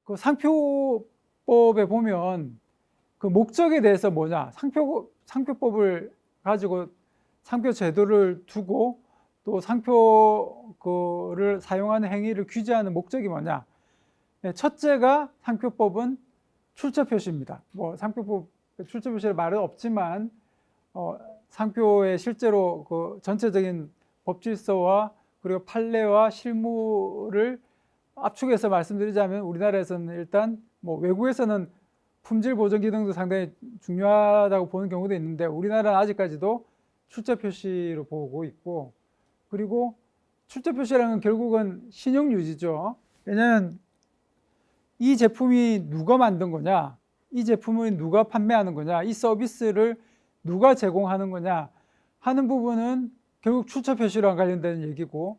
그 상표법에 보면 그 목적에 대해서 뭐냐, 상표법을 가지고 상표 제도를 두고 또 상표를 사용하는 행위를 규제하는 목적이 뭐냐. 첫째가 상표법은 출처 표시입니다. 뭐 상표법 출처 표시의 말은 없지만 상표의 실제로 그 전체적인 법 질서와 그리고 판례와 실무를 압축해서 말씀드리자면 우리나라에서는 일단 뭐 외국에서는 품질 보존 기능도 상당히 중요하다고 보는 경우도 있는데 우리나라는 아직까지도 출처 표시로 보고 있고, 그리고 출처 표시라는 건 결국은 신용 유지죠. 왜냐하면 이 제품이 누가 만든 거냐, 이 제품을 누가 판매하는 거냐, 이 서비스를 누가 제공하는 거냐 하는 부분은 결국 출처 표시랑 관련된 얘기고,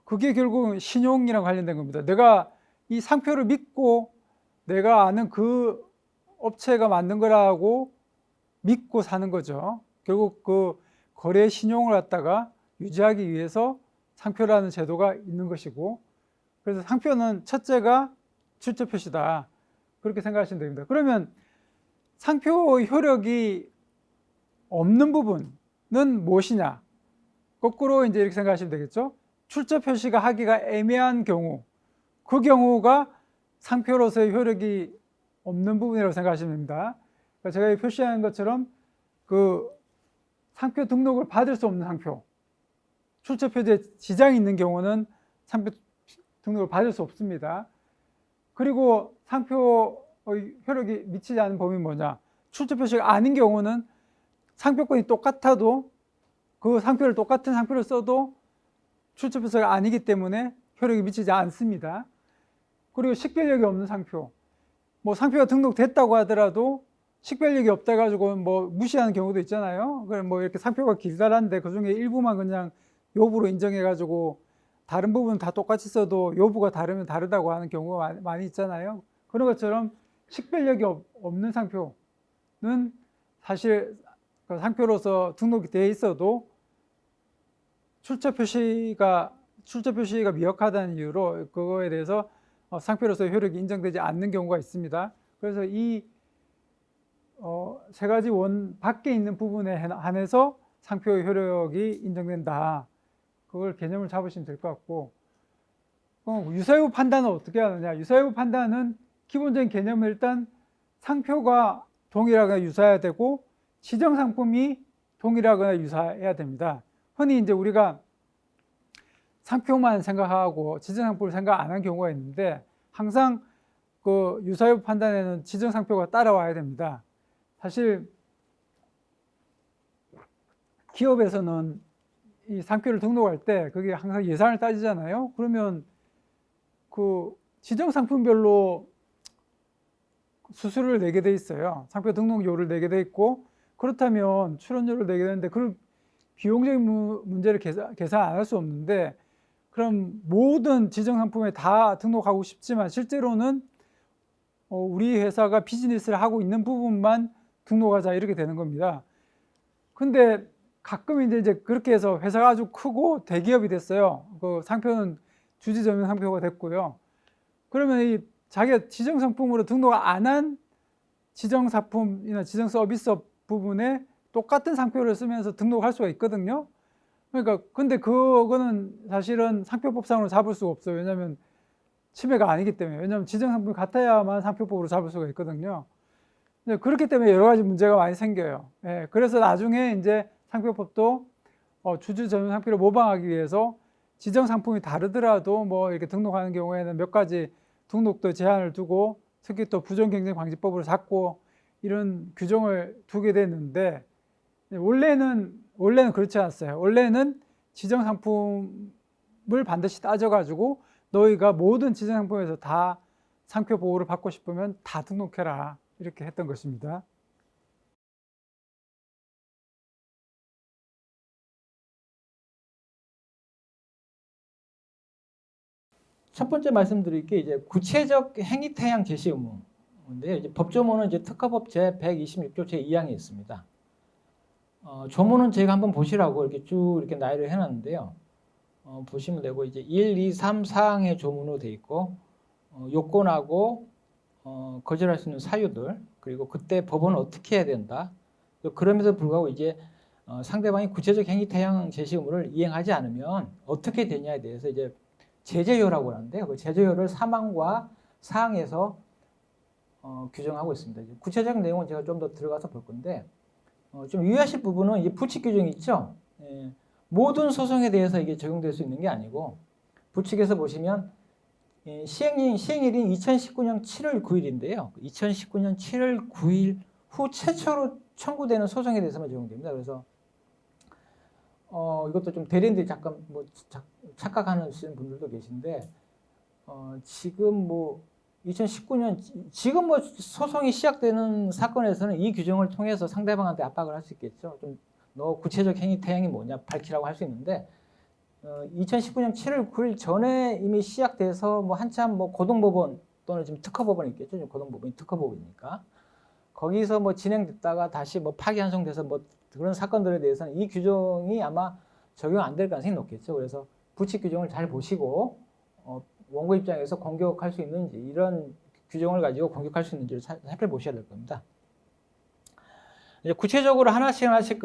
그게 결국 신용이랑 관련된 겁니다. 내가 이 상표를 믿고 내가 아는 그 업체가 만든 거라고 믿고 사는 거죠. 결국 그 거래 신용을 갖다가 유지하기 위해서 상표라는 제도가 있는 것이고, 그래서 상표는 첫째가 출처 표시다, 그렇게 생각하시면 됩니다. 그러면 상표 효력이 없는 부분은 무엇이냐? 거꾸로 이제 이렇게 생각하시면 되겠죠. 출처 표시가 하기가 애매한 경우, 그 경우가 상표로서의 효력이 없는 부분이라고 생각하시면 됩니다. 그러니까 제가 표시한 것처럼 그 상표 등록을 받을 수 없는 상표, 출처 표시에 지장이 있는 경우는 상표 등록을 받을 수 없습니다. 그리고 상표의 효력이 미치지 않는 범위는 뭐냐? 출처 표시가 아닌 경우는 상표권이 똑같아도 그 상표를 똑같은 상표를 써도 출처 표시가 아니기 때문에 효력이 미치지 않습니다. 그리고 식별력이 없는 상표, 뭐 상표가 등록됐다고 하더라도 식별력이 없다 가지고 뭐 무시하는 경우도 있잖아요. 그럼 뭐 이렇게 상표가 길다란데 그 중에 일부만 그냥 여부로 인정해 가지고 다른 부분은 다 똑같이 써도 여부가 다르면 다르다고 하는 경우가 많이 있잖아요. 그런 것처럼 식별력이 없는 상표는 사실 상표로서 등록이 되어 있어도 출처 표시가 미약하다는 이유로 그거에 대해서 상표로서 효력이 인정되지 않는 경우가 있습니다. 그래서 이 세 가지 원 밖에 있는 부분에 한해서 상표의 효력이 인정된다, 그걸 개념을 잡으시면 될 것 같고, 유사여부 판단은 어떻게 하느냐? 유사여부 판단은 기본적인 개념은 일단 상표가 동일하거나 유사해야 되고 지정 상품이 동일하거나 유사해야 됩니다. 흔히 이제 우리가 상표만 생각하고 지정 상품을 생각 안 하는 경우가 있는데, 항상 그 유사여부 판단에는 지정 상표가 따라와야 됩니다. 사실 기업에서는 이 상표를 등록할 때 그게 항상 예산을 따지잖아요. 그러면 그 지정 상품별로 수수료를 내게 돼 있어요. 상표 등록료를 내게 돼 있고, 그렇다면 출원료를 내게 되는데 그 비용적인 문제를 계산 안 할 수 없는데, 그럼 모든 지정 상품에 다 등록하고 싶지만 실제로는 우리 회사가 비즈니스를 하고 있는 부분만 등록하자, 이렇게 되는 겁니다. 근데 가끔 이제 그렇게 해서 회사가 아주 크고 대기업이 됐어요. 그 상표는 주지 전문 상표가 됐고요. 그러면 이 자기가 지정 상품으로 등록 안 한 지정 상품이나 지정 서비스업 부분에 똑같은 상표를 쓰면서 등록할 수가 있거든요. 그러니까 근데 그거는 사실은 상표법상으로 잡을 수가 없어요. 왜냐하면 침해가 아니기 때문에. 왜냐하면 지정 상품이 같아야만 상표법으로 잡을 수가 있거든요. 그렇기 때문에 여러 가지 문제가 많이 생겨요. 예, 그래서 나중에 이제 상표법도 주주 전용 상표를 모방하기 위해서 지정 상품이 다르더라도 뭐 이렇게 등록하는 경우에는 몇 가지 등록도 제한을 두고, 특히 또 부정경쟁방지법으로 잡고 이런 규정을 두게 됐는데, 원래는 그렇지 않았어요. 원래는 지정 상품을 반드시 따져가지고 너희가 모든 지정 상품에서 다 상표 보호를 받고 싶으면 다 등록해라, 이렇게 했던 것입니다. 첫 번째 말씀드릴 게 이제 구체적 행위 태양 제시 의무인데요. 이제 법조문은 이제 특허법 제 126조 제 2항에 있습니다. 조문은 제가 한번 보시라고 이렇게 쭉 이렇게 나열을 해놨는데요. 보시면 되고 이제 1, 2, 3, 4항의 조문으로 돼 있고 요건하고 거절할 수 있는 사유들, 그리고 그때 법원은 어떻게 해야 된다. 그럼에도 불구하고 이제 상대방이 구체적 행위 태양 제시 의무를 이행하지 않으면 어떻게 되냐에 대해서 이제 제재효라고 하는데요. 그 제재효를 사망과 사항에서 규정하고 있습니다. 이제 구체적 내용은 제가 좀 더 들어가서 볼 건데 좀 유의하실 부분은 이제 부칙 규정이 있죠. 예, 모든 소송에 대해서 이게 적용될 수 있는 게 아니고 부칙에서 보시면 시행일인 2019년 7월 9일인데요. 2019년 7월 9일 후 최초로 청구되는 소송에 대해서만 적용됩니다. 그래서 이것도 좀 대리인들이 잠깐 뭐 착각하는 분들도 계신데 지금 뭐 2019년 지금 뭐 소송이 시작되는 사건에서는 이 규정을 통해서 상대방한테 압박을 할 수 있겠죠. 좀 너 구체적 행위 태양이 뭐냐 밝히라고 할 수 있는데 2019년 7월 9일 전에 이미 시작돼서 뭐 한참 뭐 고등법원 또는 지금 특허법원이 있겠죠. 지금 고등법원이 특허법원이니까 거기서 뭐 진행됐다가 다시 뭐 파기환송돼서 뭐 그런 사건들에 대해서는 이 규정이 아마 적용 안 될 가능성이 높겠죠. 그래서 부칙 규정을 잘 보시고 원고 입장에서 공격할 수 있는지 이런 규정을 가지고 공격할 수 있는지를 살펴보셔야 될 겁니다. 이제 구체적으로 하나씩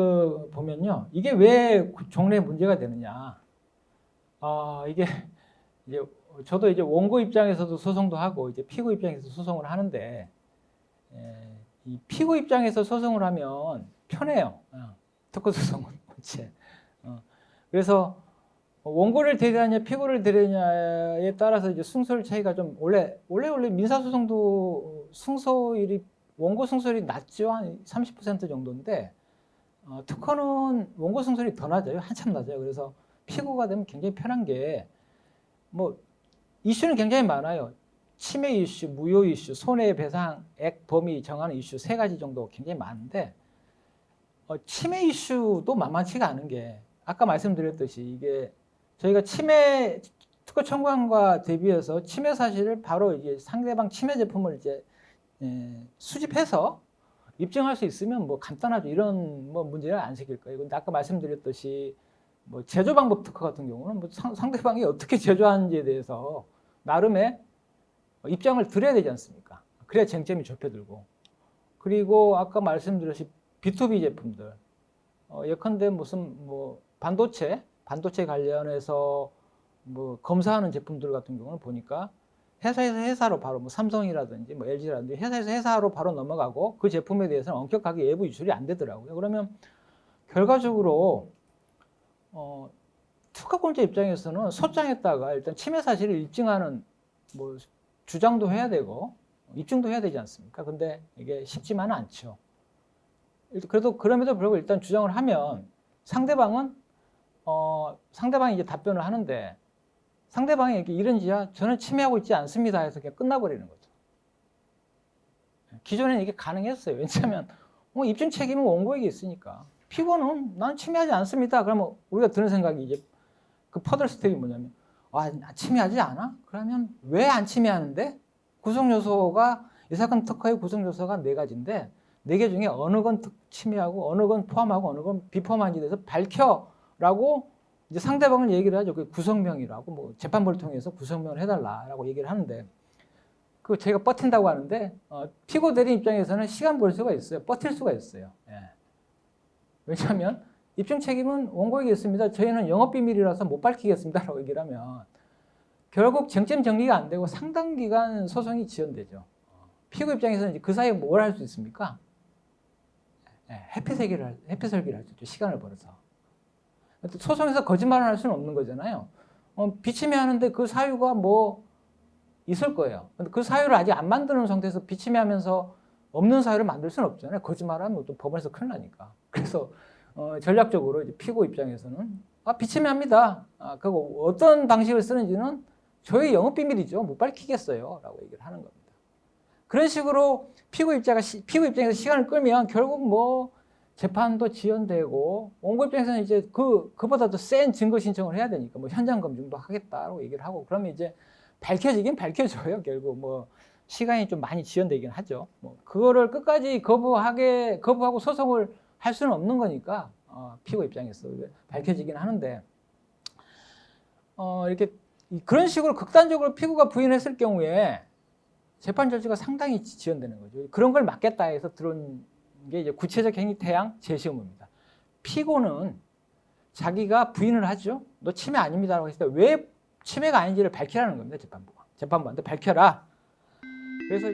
보면요. 이게 왜 종래에 문제가 되느냐. 이게 이제 저도 이제 원고 입장에서도 소송도 하고 이제 피고 입장에서 소송을 하는데 이 피고 입장에서 소송을 하면 편해요. 특허 소송은 원체. 그래서 원고를 대리하냐 피고를 대리하냐에 따라서 이제 승소율 차이가 좀 원래 민사 소송도 승소율이 원고 승소율이 낮죠. 한 30% 정도인데 특허는 원고 승소율이 더 낮아요. 한참 낮아요. 그래서 피고가 되면 굉장히 편한 게 뭐 이슈는 굉장히 많아요. 침해 이슈, 무효 이슈, 손해배상액 범위 정하는 이슈 3가지 정도 굉장히 많은데 침해 이슈도 만만치가 않은 게 아까 말씀드렸듯이 이게 저희가 침해 특허 청구함과 대비해서 침해 사실을 바로 이제 상대방 침해 제품을 이제 수집해서 입증할 수 있으면 뭐 간단하죠. 이런 뭐 문제는 안 생길 거예요. 근데 아까 말씀드렸듯이 뭐 제조 방법 특허 같은 경우는 뭐 상대방이 어떻게 제조하는지에 대해서 나름의 입장을 드려야 되지 않습니까? 그래야 쟁점이 좁혀들고. 그리고 아까 말씀드렸듯이 B2B 제품들 예컨대 무슨 뭐 반도체 관련해서 뭐 검사하는 제품들 같은 경우는 보니까 회사에서 회사로 바로 뭐 삼성이라든지 뭐 LG라든지 회사에서 회사로 바로 넘어가고 그 제품에 대해서는 엄격하게 외부 유출이 안 되더라고요. 그러면 결과적으로 특허권자 입장에서는 소장했다가 일단 침해 사실을 입증하는 뭐 주장도 해야 되고 입증도 해야 되지 않습니까? 근데 이게 쉽지만은 않죠. 그래도 그럼에도 불구하고 일단 주장을 하면 상대방이 이제 답변을 하는데 상대방이 이렇게 이런지야 저는 침해하고 있지 않습니다 해서 그냥 끝나버리는 거죠. 기존에는 이게 가능했어요. 왜냐하면 입증 책임은 원고에게 있으니까. 피고는 난 침해하지 않습니다. 그러면 우리가 드는 생각이 이제 그 퍼더 스텝이 뭐냐면 침해하지 않아? 그러면 왜 안 침해하는데? 구성 요소가 이 사건 특허의 구성 요소가 4가지인데 4개 중에 어느 건 침해하고 어느 건 포함하고 어느 건 비포함한지 대해서 밝혀라고 이제 상대방은 얘기를 하죠. 그 구성명이라고 뭐 재판부를 통해서 구성명을 해달라라고 얘기를 하는데 그 제가 버틴다고 하는데 피고 대리 입장에서는 시간 벌 수가 있어요. 버틸 수가 있어요. 왜냐하면 입증 책임은 원고에게 있습니다. 저희는 영업비밀이라서 못 밝히겠습니다라고 얘기를 하면 결국 쟁점 정리가 안 되고 상당 기간 소송이 지연되죠. 피고 입장에서는 이제 그 사이에 뭘 할 수 있습니까? 회피 설계를 할 수 있죠. 시간을 벌어서. 소송에서 거짓말을 할 수는 없는 거잖아요. 비침해하는데 그 사유가 뭐 있을 거예요. 근데 그 사유를 아직 안 만드는 상태에서 비침해하면서 없는 사유를 만들 수는 없잖아요. 거짓말하면 또 법원에서 큰일 나니까. 그래서 전략적으로 이제 피고 입장에서는 비침해합니다. 그리고 어떤 방식을 쓰는지는 저희 영업비밀이죠. 못 밝히겠어요. 라고 얘기를 하는 겁니다. 그런 식으로 피고 입장에서 시간을 끌면 결국 뭐 재판도 지연되고 원고 입장에서는 이제 그보다 더 센 증거 신청을 해야 되니까 뭐 현장 검증도 하겠다라고 얘기를 하고 그러면 이제 밝혀지긴 밝혀져요. 결국 뭐 시간이 좀 많이 지연되긴 하죠. 뭐 그거를 끝까지 거부하고 소송을 할 수는 없는 거니까 피고 입장에서 밝혀지긴 하는데 이렇게 그런 식으로 극단적으로 피고가 부인했을 경우에 재판 절차가 상당히 지연되는 거죠. 그런 걸 막겠다 해서 들어온 게 이제 구체적 행위 태양 제시 의무입니다. 피고는 자기가 부인을 하죠. 너 침해 아닙니다라고 했을 때 왜 침해가 아닌지를 밝히라는 겁니다. 재판부한테 밝혀라. 그래서